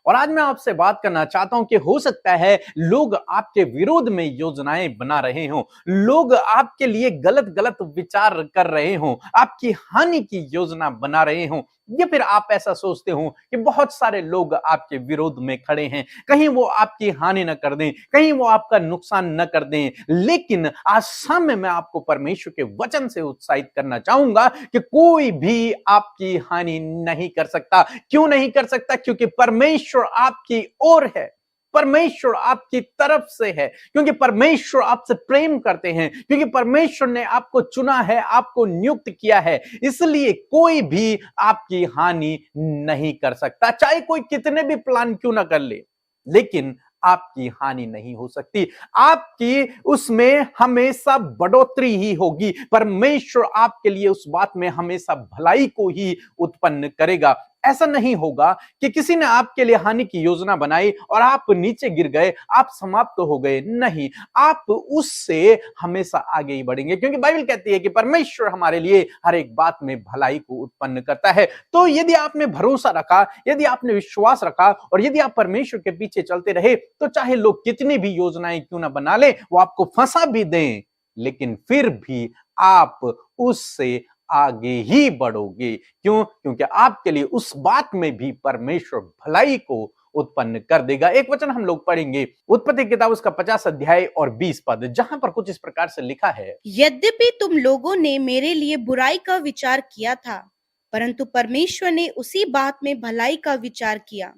और आज मैं आपसे बात करना चाहता हूं कि हो सकता है लोग आपके विरोध में योजनाएं बना रहे हों, लोग आपके लिए गलत गलत विचार कर रहे हों, आपकी हानि की योजना बना रहे हों, या फिर आप ऐसा सोचते हो कि बहुत सारे लोग आपके विरोध में खड़े हैं, कहीं वो आपकी हानि न कर दें, कहीं वो आपका नुकसान न कर दें। लेकिन आज शाम में मैं आपको परमेश्वर के वचन से उत्साहित करना चाहूंगा कि कोई भी आपकी हानि नहीं कर सकता। क्यों नहीं कर सकता? क्योंकि परमेश्वर आपकी ओर है, परमेश्वर आपकी तरफ से है, क्योंकि परमेश्वर आपसे प्रेम करते हैं, क्योंकि परमेश्वर ने आपको चुना है, आपको नियुक्त किया है। इसलिए कोई भी आपकी हानि नहीं कर सकता, चाहे कोई कितने भी प्लान क्यों ना कर ले, लेकिन आपकी हानि नहीं हो सकती। आपकी उसमें हमेशा बढ़ोतरी ही होगी। परमेश्वर आपके लिए उस बात में हमेशा भलाई को ही उत्पन्न करेगा। ऐसा नहीं होगा कि किसी ने आपके लिए हानि की योजना बनाई और आप नीचे गिर गए, आप समाप्त हो गए। नहीं, आप उससे हमेशा आगे ही बढ़ेंगे, क्योंकि बाइबल कहती है कि परमेश्वर हमारे लिए हर एक बात में भलाई को उत्पन्न करता है। तो यदि आपने भरोसा रखा, यदि आपने विश्वास रखा और यदि आप परमेश्वर के पीछे चलते रहे, तो चाहे लोग कितनी भी योजनाएं क्यों ना बना ले, वो आपको फंसा भी दें, लेकिन फिर भी आप उससे आगे ही बढ़ोगे। क्यों? क्योंकि आपके लिए उस बात में भी परमेश्वर भलाई को उत्पन्न कर देगा। एक वचन हम लोग पढ़ेंगे, उत्पत्ति किताब उसका 50 अध्याय और 20 पद, जहां पर कुछ इस प्रकार से लिखा है। यद्यपि तुम लोगों ने मेरे लिए बुराई का विचार किया था, परंतु परमेश्वर ने उसी बात में भलाई का विचार किया,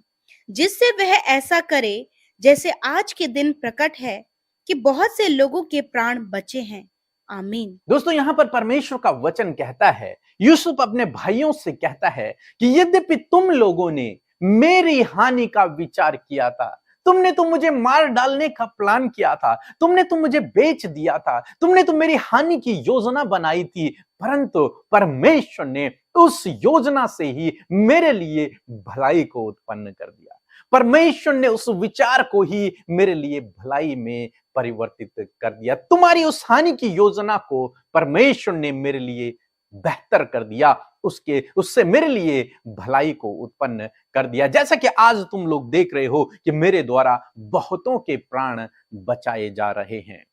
जिससे वह ऐसा करे जैसे आज के दिन प्रकट है कि बहुत से लोगों के प्राण बचे हैं। आमीन। दोस्तों, यहां पर परमेश्वर का वचन कहता है, यूसुफ अपने भाइयों से कहता है कि यद्यपि तुम लोगों ने मेरी हानि का विचार किया था, तुमने तो मुझे मार डालने का प्लान किया था, तुमने तो मुझे बेच दिया था, तुमने तो मेरी हानि की योजना बनाई थी, परंतु परमेश्वर ने उस योजना से ही मेरे लिए भलाई को उत्पन्न कर दिया। परमेश्वर ने उस विचार को ही मेरे लिए भलाई में परिवर्तित कर दिया। तुम्हारी उस हानि की योजना को परमेश्वर ने मेरे लिए बेहतर कर दिया, उससे मेरे लिए भलाई को उत्पन्न कर दिया। जैसा कि आज तुम लोग देख रहे हो कि मेरे द्वारा बहुतों के प्राण बचाए जा रहे हैं।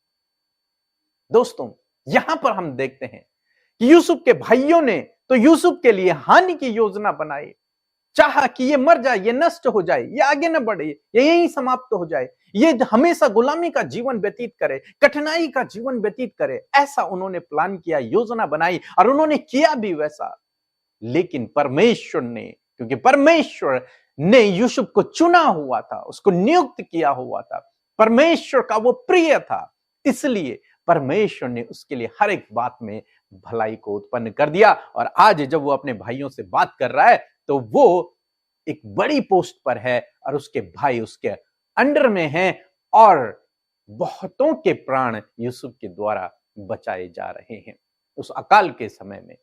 दोस्तों, यहां पर हम देखते हैं कि यूसुफ के भाइयों ने तो यूसुफ के लिए हानि की योजना बनाई, चाहा कि ये मर जाए, ये नष्ट हो जाए, ये आगे न बढ़े, ये यहीं समाप्त हो जाए, ये हमेशा गुलामी का जीवन व्यतीत करे, कठिनाई का जीवन व्यतीत करे। ऐसा उन्होंने प्लान किया, योजना बनाई और उन्होंने किया भी वैसा। लेकिन परमेश्वर ने, क्योंकि परमेश्वर ने यूसुफ को चुना हुआ था, उसको नियुक्त किया हुआ था, परमेश्वर का वो प्रिय था, इसलिए परमेश्वर ने उसके लिए हर एक बात में भलाई को उत्पन्न कर दिया। और आज जब वो अपने भाइयों से बात कर रहा है, तो वो एक बड़ी पोस्ट पर है और उसके भाई उसके अंडर में हैं और बहुतों के प्राण यूसुफ के द्वारा बचाए जा रहे हैं उस अकाल के समय में।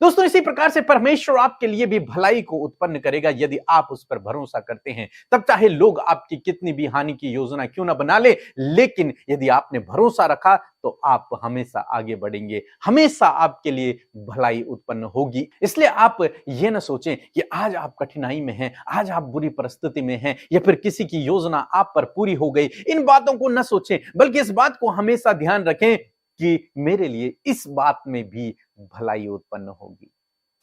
दोस्तों, इसी प्रकार से परमेश्वर आपके लिए भी भलाई को उत्पन्न करेगा यदि आप उस पर भरोसा करते हैं। तब चाहे लोग आपकी कितनी भी हानि की योजना क्यों ना बना ले, लेकिन यदि आपने भरोसा रखा तो आप हमेशा आगे बढ़ेंगे, हमेशा आपके लिए भलाई उत्पन्न होगी। इसलिए आप ये ना सोचें कि आज आप कठिनाई में हैं, आज आप बुरी परिस्थिति में हैं, या फिर किसी की योजना आप पर पूरी हो गई। इन बातों को न सोचें, बल्कि इस बात को हमेशा ध्यान रखें कि मेरे लिए इस बात में भी भलाई उत्पन्न होगी।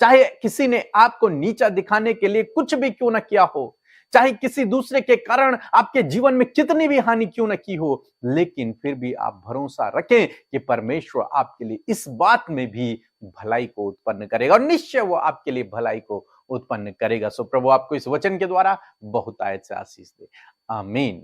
चाहे किसी ने आपको नीचा दिखाने के लिए कुछ भी क्यों ना किया हो, चाहे किसी दूसरे के कारण आपके जीवन में कितनी भी हानि क्यों ना की हो, लेकिन फिर भी आप भरोसा रखें कि परमेश्वर आपके लिए इस बात में भी भलाई को उत्पन्न करेगा और निश्चय वो आपके लिए भलाई को उत्पन्न करेगा। सो प्रभु आपको इस वचन के द्वारा बहुत आयत से आशीष दे। आमीन।